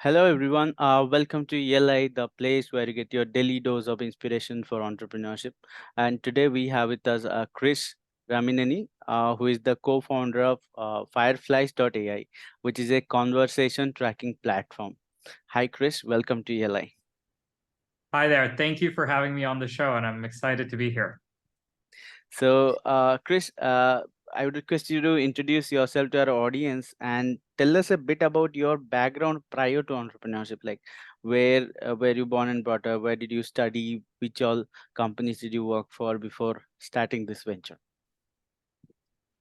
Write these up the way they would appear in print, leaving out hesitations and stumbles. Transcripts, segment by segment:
Hello, everyone. Welcome to ELI, the place where you get your daily dose of inspiration for entrepreneurship. And today we have with us Krish Ramineni, who is the co-founder of Fireflies.ai, which is a conversation tracking platform. Hi, Krish. Welcome to ELI. Hi there. Thank you for having me on the show, and I'm excited to be here. So, Krish, I would request you to introduce yourself to our audience and tell us a bit about your background prior to entrepreneurship. Like, where were you born and brought up? Where did you study? Which all companies did you work for before starting this venture?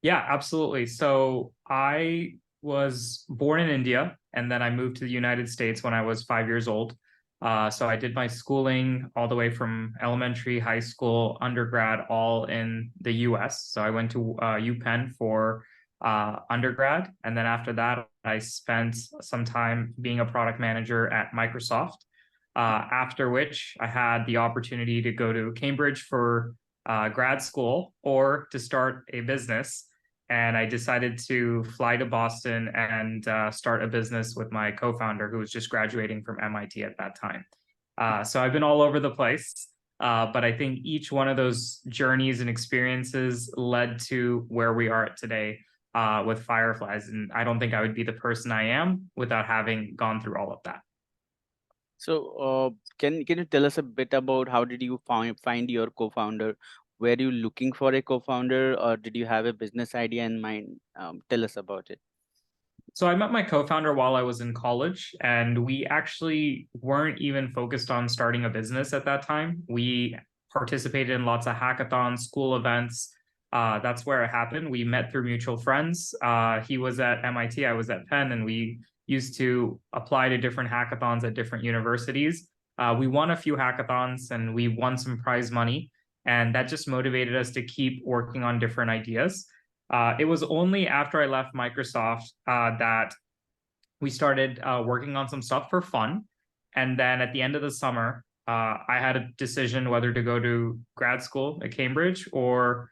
Yeah, absolutely. So I was born in India, and then I moved to the United States when I was 5 years old. So I did my schooling all the way from elementary, high school, undergrad, all in the US. So I went to UPenn for undergrad. And then after that, I spent some time being a product manager at Microsoft. After which I had the opportunity to go to Cambridge for grad school or to start a business. And I decided to fly to Boston and start a business with my co-founder, who was just graduating from MIT at that time. So I've been all over the place, but I think each one of those journeys and experiences led to where we are today with Fireflies. And I don't think I would be the person I am without having gone through all of that. So, can you tell us a bit about how did you find your co-founder? Were you looking for a co-founder, or did you have a business idea in mind? Tell us about it. So I met my co-founder while I was in college, and we actually weren't even focused on starting a business at that time. We participated in lots of hackathons, school events. That's where it happened. We met through mutual friends. He was at MIT, I was at Penn, and we used to apply to different hackathons at different universities. We won a few hackathons and we won some prize money, and that just motivated us to keep working on different ideas. It was only after I left Microsoft that we started working on some stuff for fun. And then at the end of the summer, I had a decision whether to go to grad school at Cambridge or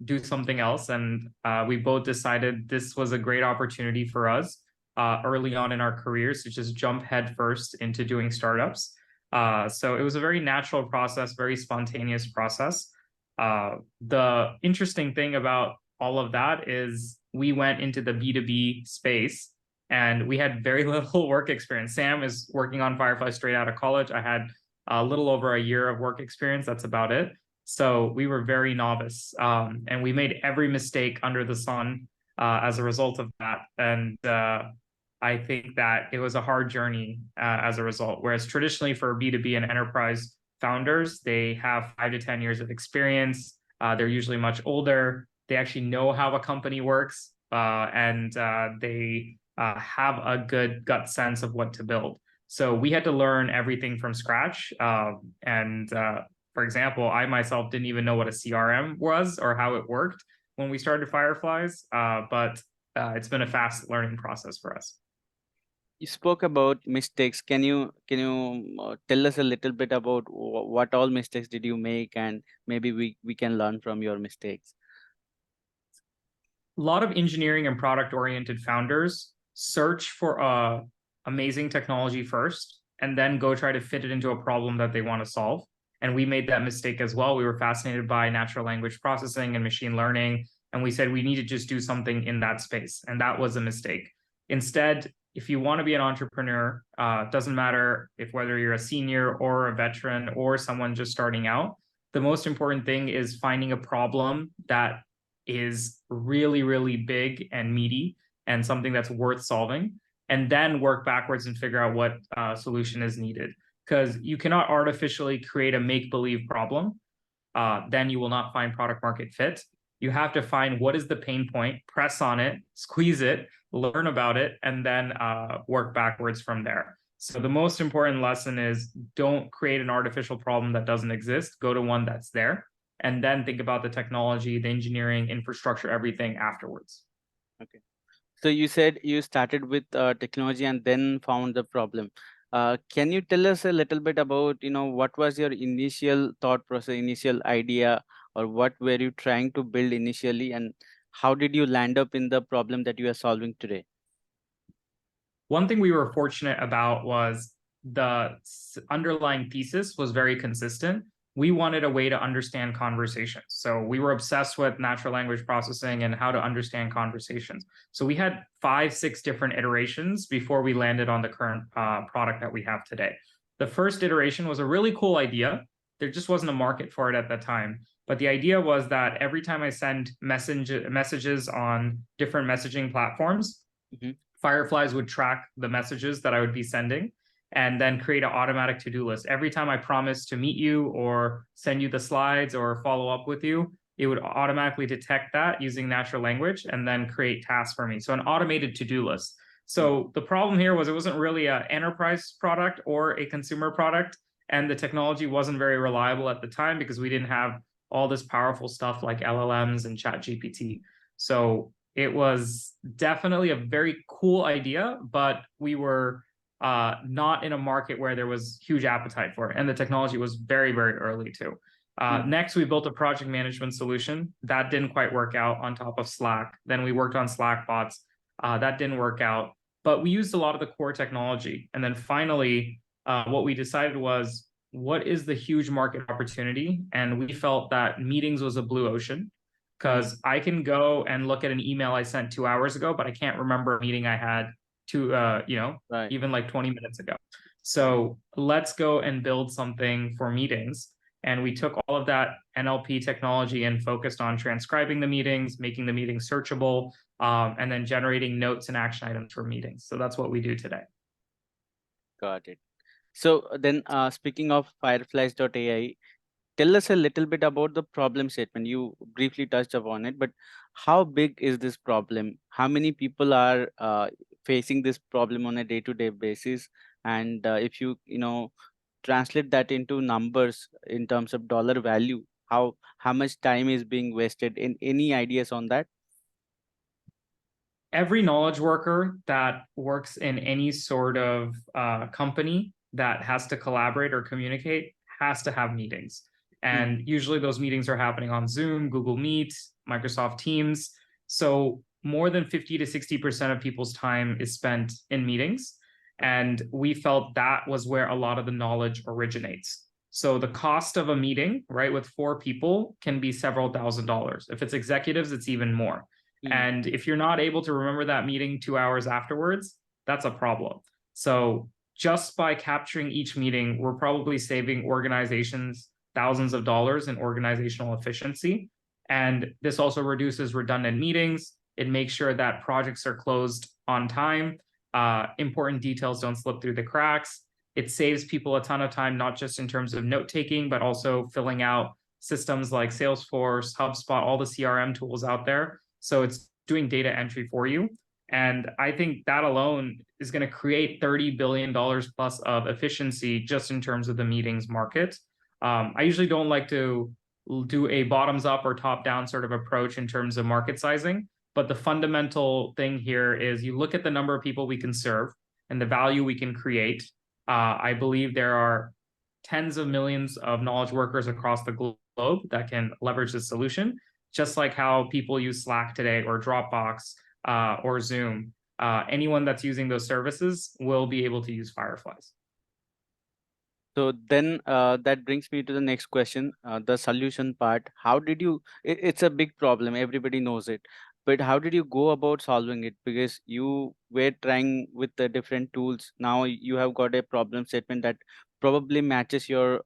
do something else. And we both decided this was a great opportunity for us early on in our careers to just jump headfirst into doing startups. So it was a very natural process, very spontaneous process. The interesting thing about all of that is we went into the B2B space and we had very little work experience. Sam is working on Firefly straight out of college. I had a little over a year of work experience. That's about it. So we were very novice, and we made every mistake under the sun as a result of that. And I think that it was a hard journey as a result. Whereas traditionally for B2B and enterprise founders, they have 5 to 10 years of experience. They're usually much older. They actually know how a company works, and they have a good gut sense of what to build. So we had to learn everything from scratch. For example, I myself didn't even know what a CRM was or how it worked when we started Fireflies, but it's been a fast learning process for us. You spoke about mistakes. Can you tell us a little bit about what all mistakes did you make, and maybe we can learn from your mistakes. A lot of engineering and product oriented founders search for amazing technology first and then go try to fit it into a problem that they want to solve. And we made that mistake as well. We were fascinated by natural language processing and machine learning. And we said we need to just do something in that space. And that was a mistake. Instead, if you want to be an entrepreneur, doesn't matter if whether you're a senior or a veteran or someone just starting out, the most important thing is finding a problem that is really, really big and meaty and something that's worth solving, and then work backwards and figure out what solution is needed. Because you cannot artificially create a make-believe problem. Then you will not find product market fit. You have to find what is the pain point, press on it, squeeze it, learn about it, and then work backwards from there. So the most important lesson is don't create an artificial problem that doesn't exist. Go to one that's there, and then think about the technology, the engineering, infrastructure, everything afterwards. Okay. So you said you started with technology and then found the problem. Can you tell us a little bit about, what was your initial thought process, initial idea, or what were you trying to build initially, and how did you land up in the problem that you are solving today? One thing we were fortunate about was the underlying thesis was very consistent. We wanted a way to understand conversations. So we were obsessed with natural language processing and how to understand conversations. So we had 5, 6 different iterations before we landed on the current product that we have today. The first iteration was a really cool idea. There just wasn't a market for it at that time. But the idea was that every time I send messages on different messaging platforms, Fireflies would track the messages that I would be sending and then create an automatic to-do list. Every time I promise to meet you or send you the slides or follow up with you, it would automatically detect that using natural language and then create tasks for me. So an automated to-do list. So the problem here was it wasn't really an enterprise product or a consumer product, and the technology wasn't very reliable at the time because we didn't have all this powerful stuff like LLMs and ChatGPT. So it was definitely a very cool idea, but we were not in a market where there was huge appetite for it. And the technology was very, very early too. Next, we built a project management solution. That didn't quite work out on top of Slack. Then we worked on Slack bots. That didn't work out. But we used a lot of the core technology. And then finally, what we decided was, what is the huge market opportunity? And we felt that meetings was a blue ocean, because I can go and look at an email I sent 2 hours ago, but I can't remember a meeting I had even like 20 minutes ago. So let's go and build something for meetings. And we took all of that NLP technology and focused on transcribing the meetings, making the meetings searchable, and then generating notes and action items for meetings. So that's what we do today. Got it. So then, speaking of Fireflies.ai, tell us a little bit about the problem statement. You briefly touched upon it, but how big is this problem? How many people are facing this problem on a day-to-day basis? And if you translate that into numbers in terms of dollar value, how much time is being wasted? In any ideas on that? Every knowledge worker that works in any sort of company that has to collaborate or communicate has to have meetings. And usually those meetings are happening on Zoom, Google Meet, Microsoft Teams. So more than 50 to 60% of people's time is spent in meetings. And we felt that was where a lot of the knowledge originates. So the cost of a meeting, right, with 4 people can be several $1,000s. If it's executives, it's even more. And if you're not able to remember that meeting 2 hours afterwards, that's a problem. So just by capturing each meeting, we're probably saving organizations thousands of dollars in organizational efficiency. And this also reduces redundant meetings. It makes sure that projects are closed on time. Important details don't slip through the cracks. It saves people a ton of time, not just in terms of note-taking, but also filling out systems like Salesforce, HubSpot, all the CRM tools out there. So it's doing data entry for you. And I think that alone is going to create $30 billion plus of efficiency just in terms of the meetings market. I usually don't like to do a bottoms up or top down sort of approach in terms of market sizing. But the fundamental thing here is you look at the number of people we can serve and the value we can create. I believe there are tens of millions of knowledge workers across the globe that can leverage this solution, just like how people use Slack today or Dropbox or Zoom. Anyone that's using those services will be able to use Fireflies. So then that brings me to the next question, the solution part. How did you, it's a big problem, everybody knows it, but how did you go about solving it? Because you were trying with the different tools. Now you have got a problem statement that probably matches your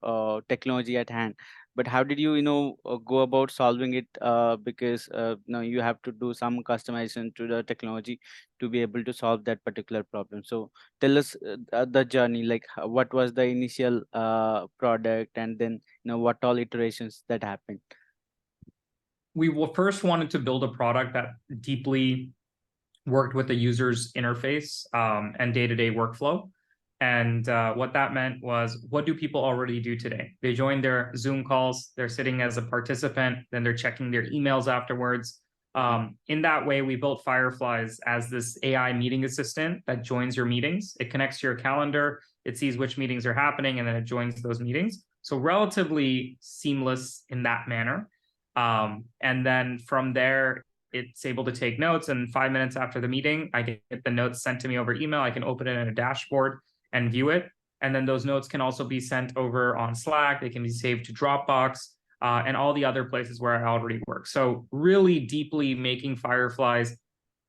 technology at hand. But how did you, go about solving it? Because you have to do some customization to the technology to be able to solve that particular problem. So tell us the journey, like what was the initial product, and then what all iterations that happened. We first wanted to build a product that deeply worked with the user's interface and day-to-day workflow. And what that meant was, what do people already do today? They join their Zoom calls, they're sitting as a participant, then they're checking their emails afterwards. In that way, we built Fireflies as this AI meeting assistant that joins your meetings. It connects to your calendar, it sees which meetings are happening, and then it joins those meetings. So relatively seamless in that manner. And then from there, it's able to take notes, and 5 minutes after the meeting, I get the notes sent to me over email. I can open it in a dashboard and view it. And then those notes can also be sent over on Slack. They can be saved to Dropbox, and all the other places where I already work. So really deeply making Fireflies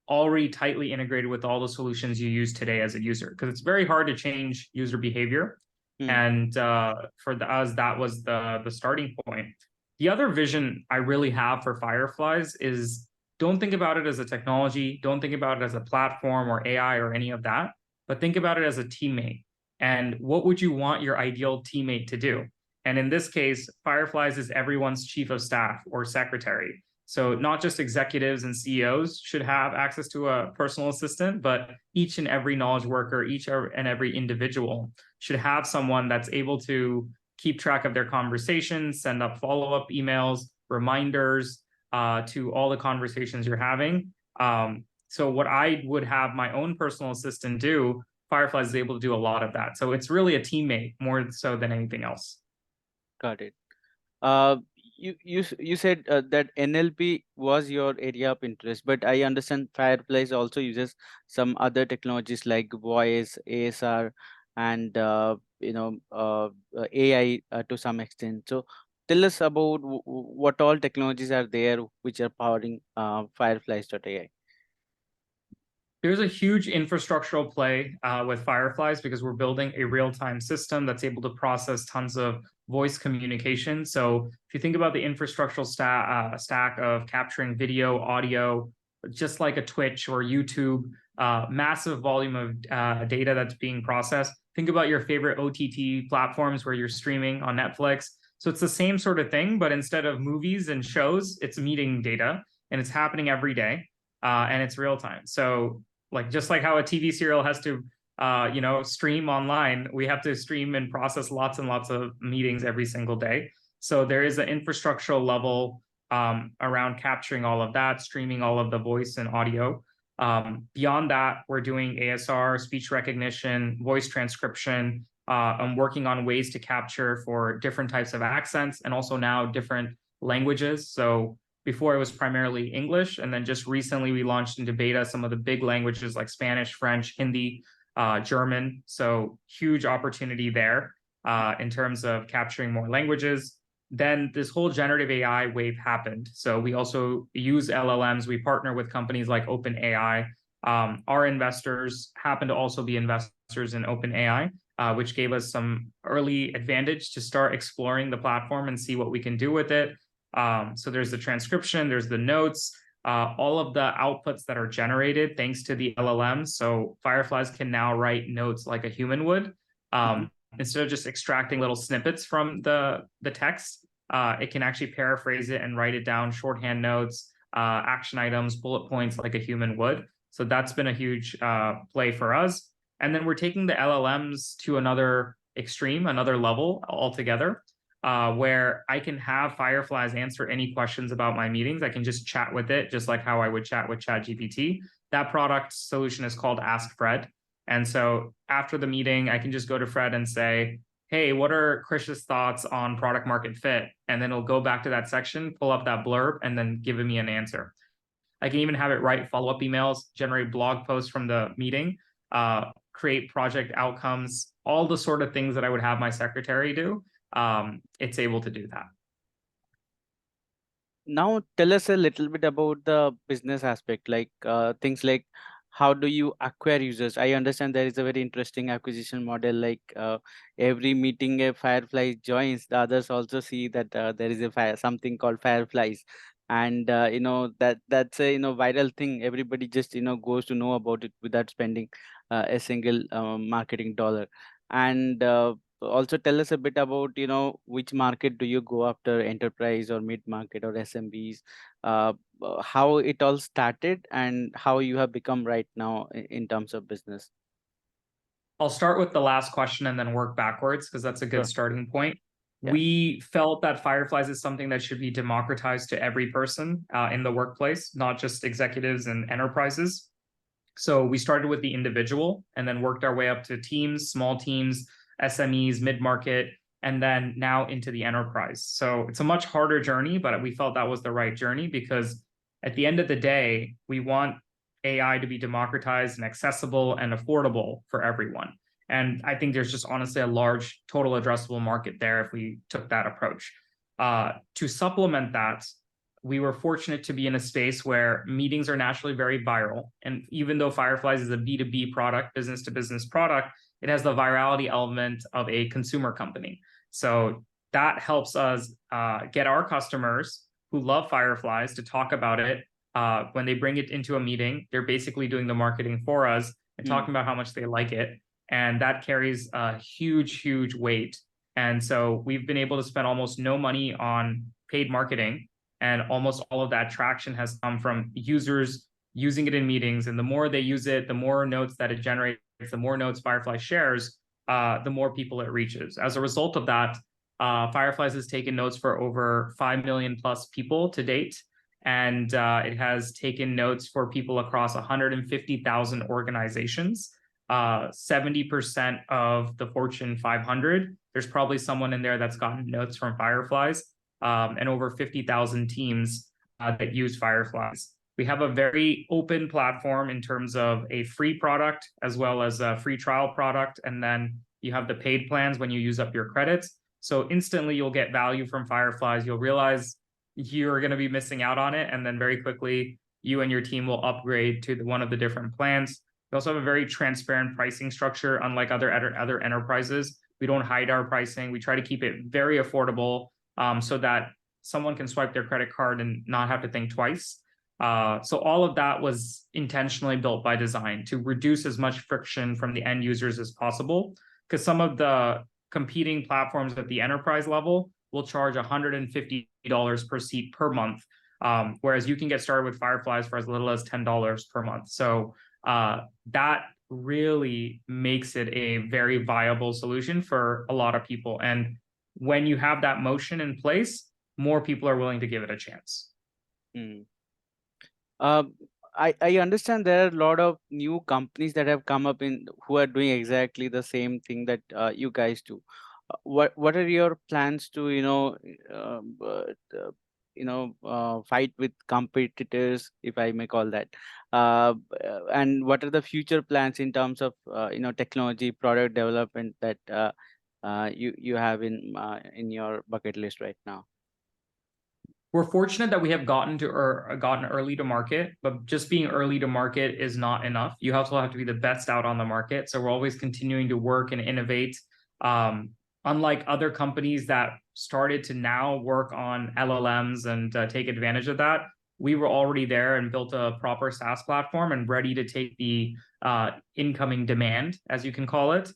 already tightly integrated with all the solutions you use today as a user, because it's very hard to change user behavior. Hmm. And for us, that was the starting point. The other vision I really have for Fireflies is, don't think about it as a technology, don't think about it as a platform or AI or any of that, but think about it as a teammate. And what would you want your ideal teammate to do? And in this case, Fireflies is everyone's chief of staff or secretary. So not just executives and CEOs should have access to a personal assistant, but each and every knowledge worker, each and every individual should have someone that's able to keep track of their conversations, send up follow-up emails, reminders to all the conversations you're having. So what I would have my own personal assistant do, Fireflies is able to do a lot of that. So it's really a teammate more so than anything else. Got it. You said that NLP was your area of interest, but I understand Fireflies also uses some other technologies like voice, ASR, and AI to some extent. So tell us about what all technologies are there which are powering Fireflies.ai. There's a huge infrastructural play with Fireflies because we're building a real-time system that's able to process tons of voice communication. So if you think about the infrastructural stack of capturing video, audio, just like a Twitch or YouTube, massive volume of data that's being processed. Think about your favorite OTT platforms where you're streaming on Netflix. So it's the same sort of thing, but instead of movies and shows, it's meeting data, and it's happening every day, and it's real time. So like, just like how a TV serial has to stream online, we have to stream and process lots and lots of meetings every single day. So there is an infrastructural level around capturing all of that, streaming all of the voice and audio. Beyond that, we're doing ASR, speech recognition, voice transcription. I'm working on ways to capture for different types of accents, and also now different languages. So before, it was primarily English, and then just recently we launched into beta some of the big languages like Spanish, French, Hindi, German. So huge opportunity there in terms of capturing more languages. Then this whole generative AI wave happened. So we also use LLMs. We partner with companies like OpenAI. Our investors happen to also be investors in OpenAI, which gave us some early advantage to start exploring the platform and see what we can do with it. So there's the transcription, there's the notes, all of the outputs that are generated thanks to the LLMs. So Fireflies can now write notes like a human would. Mhm. Instead of just extracting little snippets from the text, it can actually paraphrase it and write it down, shorthand notes, action items, bullet points like a human would. So that's been a huge play for us. And then we're taking the LLMs to another extreme, another level altogether. Where I can have Fireflies answer any questions about my meetings. I can just chat with it, just like how I would chat with ChatGPT. That product solution is called Ask Fred. And so after the meeting, I can just go to Fred and say, hey, what are Krish's thoughts on product market fit? And then it'll go back to that section, pull up that blurb, and then give me an answer. I can even have it write follow-up emails, generate blog posts from the meeting, create project outcomes, all the sort of things that I would have my secretary do. It's able to do that. Now tell us a little bit about the business aspect, like things like how do you acquire users? I understand there is a very interesting acquisition model, like every meeting a Firefly joins, the others also see that there is something called Fireflies, and that's a viral thing. Everybody just goes to know about it without spending a single marketing dollar. And also tell us a bit about which market do you go after, enterprise or mid market or SMBs, how it all started and how you have become right now in terms of business. I'll start with the last question and then work backwards, because that's a good Sure. starting point. Yeah. We felt that Fireflies is something that should be democratized to every person in the workplace, not just executives and enterprises. So we started with the individual and then worked our way up to teams, small teams, SMEs, mid-market, and then now into the enterprise. So it's a much harder journey, but we felt that was the right journey because At the end of the day, we want AI to be democratized and accessible and affordable for everyone. And I think there's just honestly a large total addressable market there if we took that approach. To supplement that, we were fortunate to be in a space where meetings are naturally very viral. And even though Fireflies is a B2B product, business to business product, it has the virality element of a consumer company. So that helps us get our customers who love Fireflies to talk about it. When they bring it into a meeting, they're basically doing the marketing for us and talking about how much they like it. And that carries a huge, huge weight. And so we've been able to spend almost no money on paid marketing. And almost all of that traction has come from users using it in meetings. And the more they use it, the more notes that it generates, the more notes Firefly shares, the more people it reaches. As a result of that, Fireflies has taken notes for over 5 million plus people to date. And it has taken notes for people across 150,000 organizations. 70% of the Fortune 500, there's probably someone in there that's gotten notes from Fireflies, and over 50,000 teams that use Fireflies. We have a very open platform in terms of a free product as well as a free trial product. And then you have the paid plans when you use up your credits. So instantly you'll get value from Fireflies. You'll realize you're going to be missing out on it. And then very quickly, you and your team will upgrade to one of the different plans. We also have a very transparent pricing structure, unlike other enterprises. We don't hide our pricing. We try to keep it very affordable so that someone can swipe their credit card and not have to think twice. So all of that was intentionally built by design to reduce as much friction from the end users as possible, because some of the competing platforms at the enterprise level will charge $150 per seat per month, whereas you can get started with Fireflies for as little as $10 per month. So that really makes it a very viable solution for a lot of people. And when you have that motion in place, more people are willing to give it a chance. Mm. I understand there are a lot of new companies that have come up in who are doing exactly the same thing that you guys do. What are your plans to fight with competitors, if I may call that, and what are the future plans in terms of technology product development that you have in your bucket list right now? We're fortunate that we have gotten early to market, but just being early to market is not enough. You also have to be the best out on the market. So we're always continuing to work and innovate. Unlike other companies that started to now work on LLMs and take advantage of that, we were already there and built a proper SaaS platform and ready to take the incoming demand, as you can call it.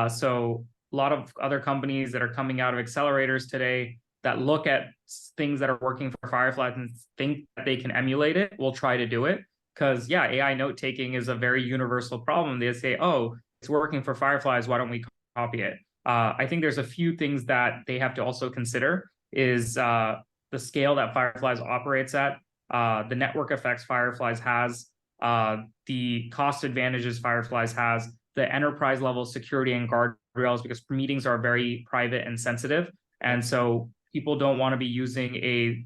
So a lot of other companies that are coming out of accelerators today that look at things that are working for Fireflies and think that they can emulate it will try to do it. Because yeah, AI note-taking is a very universal problem. They say, oh, it's working for Fireflies, why don't we copy it? I think there's a few things that they have to also consider is the scale that Fireflies operates at, the network effects Fireflies has, the cost advantages Fireflies has, the enterprise level security and guardrails, because meetings are very private and sensitive. And so people don't want to be using a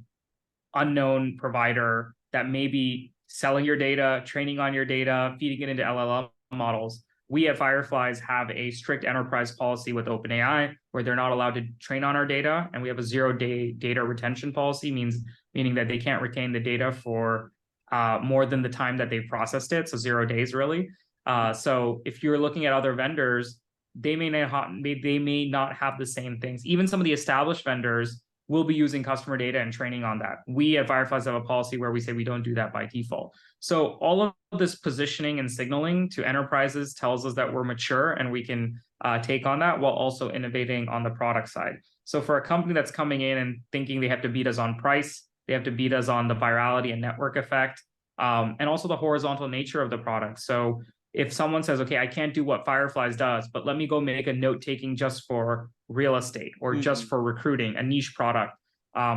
unknown provider that may be selling your data, training on your data, feeding it into LLM models. We at Fireflies have a strict enterprise policy with OpenAI where they're not allowed to train on our data. And we have a 0-day data retention policy, meaning that they can't retain the data for more than the time that they've processed it. So 0 days, really. So if you're looking at other vendors, they may not have the same things. Even some of the established vendors will be using customer data and training on that. We at Fireflies have a policy where we say we don't do that by default. So all of this positioning and signaling to enterprises tells us that we're mature and we can take on that while also innovating on the product side. So for a company that's coming in and thinking they have to beat us on price, they have to beat us on the virality and network effect, and also the horizontal nature of the product. So if someone says, okay, I can't do what Fireflies does, but let me go make a note-taking just for real estate or just for recruiting, a niche product,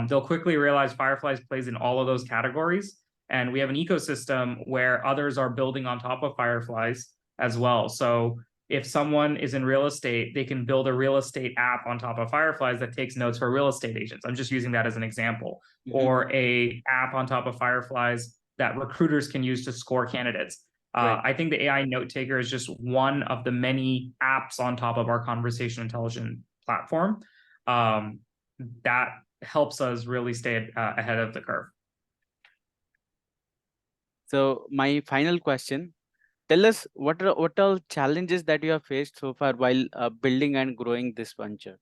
they'll quickly realize Fireflies plays in all of those categories. And we have an ecosystem where others are building on top of Fireflies as well. So if someone is in real estate, they can build a real estate app on top of Fireflies that takes notes for real estate agents. I'm just using that as an example. Or a app on top of Fireflies that recruiters can use to score candidates. I think the AI note taker is just one of the many apps on top of our conversation intelligence platform that helps us really stay ahead of the curve. So my final question, tell us what are challenges that you have faced so far while building and growing this venture?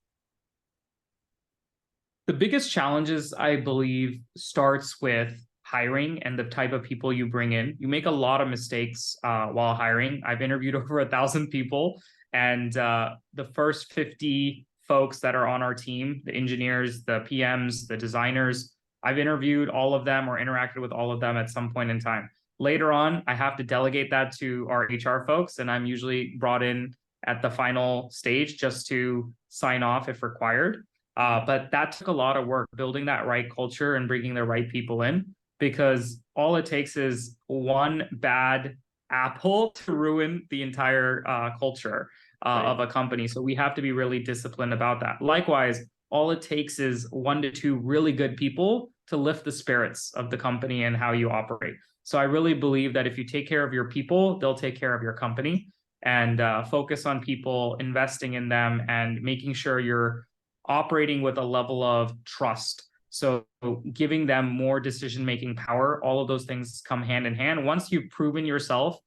The biggest challenges, I believe, starts with hiring and the type of people you bring in. You make a lot of mistakes while hiring. I've interviewed over 1,000 people, and the first 50 folks that are on our team, the engineers, the PMs, the designers, I've interviewed all of them or interacted with all of them at some point in time. Later on, I have to delegate that to our HR folks, and I'm usually brought in at the final stage just to sign off if required. But that took a lot of work, building that right culture and bringing the right people in, because all it takes is one bad apple to ruin the entire culture of a company. So we have to be really disciplined about that. Likewise, all it takes is 1 to 2 really good people to lift the spirits of the company and how you operate. So I really believe that if you take care of your people, they'll take care of your company, and focus on people, investing in them, and making sure you're operating with a level of trust. So giving them more decision-making power, all of those things come hand in hand. Once you've proven yourself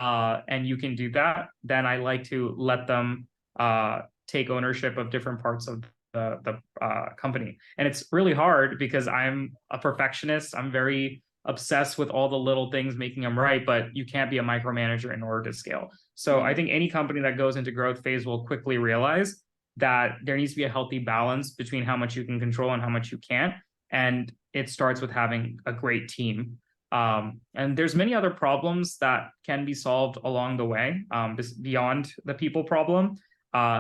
and you can do that, then I like to let them take ownership of different parts of the company. And it's really hard because I'm a perfectionist. I'm very obsessed with all the little things, making them right, but you can't be a micromanager in order to scale. So I think any company that goes into growth phase will quickly realize that there needs to be a healthy balance between how much you can control and how much you can't. And it starts with having a great team. And there's many other problems that can be solved along the way, beyond the people problem,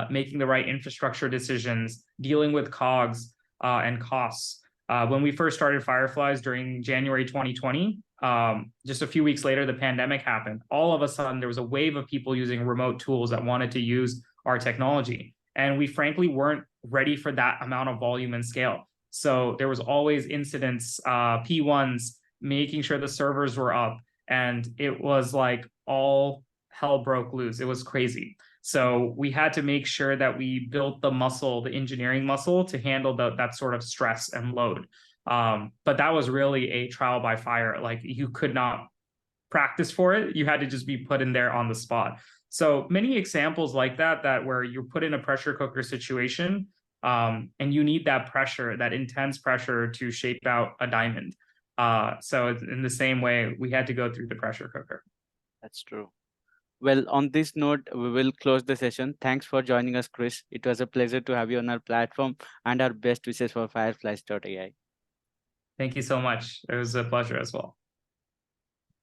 making the right infrastructure decisions, dealing with COGS and costs. When we first started Fireflies during January 2020, just a few weeks later, the pandemic happened. All of a sudden, there was a wave of people using remote tools that wanted to use our technology. And we frankly weren't ready for that amount of volume and scale. So there was always incidents, P1s, making sure the servers were up. And it was like all hell broke loose. It was crazy. So we had to make sure that we built the muscle, the engineering muscle, to handle that sort of stress and load. But that was really a trial by fire. Like, you could not practice for it. You had to just be put in there on the spot. So many examples like that where you're put in a pressure cooker situation, and you need that pressure, that intense pressure to shape out a diamond. So in the same way, we had to go through the pressure cooker. That's true. Well, on this note, we will close the session. Thanks for joining us, Krish. It was a pleasure to have you on our platform, and our best wishes for Fireflies.ai. Thank you so much. It was a pleasure as well.